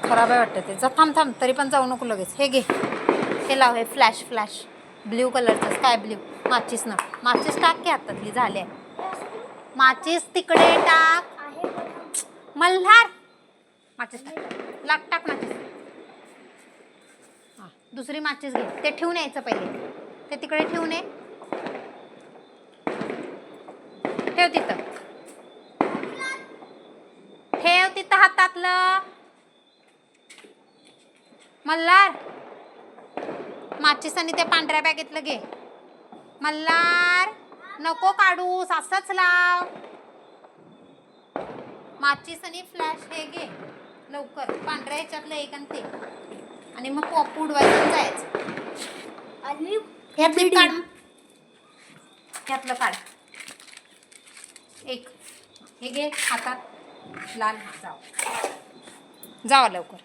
खराब आहे वाटतं ते. जा थांब थांब, तरी पण जाऊ नको लगेच. हे घे, हे लाव. हे फ्लॅश फ्लॅश ब्ल्यू कलरचं स्काय ब्ल्यू. माचीस ना, माचीस टाक की हातातली. झाले माचीस तिकडे टाक. मल्हार माचीस टाक. लाग टाक माचीस. हां दुसरी माचीस घे. ते ठेवून यायचं पहिले. ते तिकडे ठेवून ये. ठेव तिथं. ठेव तिथं हातातलं. मल्हार माचीस आणि त्या पांढऱ्या बॅगेतलं घे. मल्हार नको काढूस, असंच लाव. माचीस आणि फ्लॅश हे घे लवकर. पांढऱ्या ह्याच्यातलं एक आणि ते. आणि मग पॉप उडवायचं जायचं. आणि ह्यातलं काढ. ह्यातलं काढ एक. हे घे हातात लाल. जावा लवकर.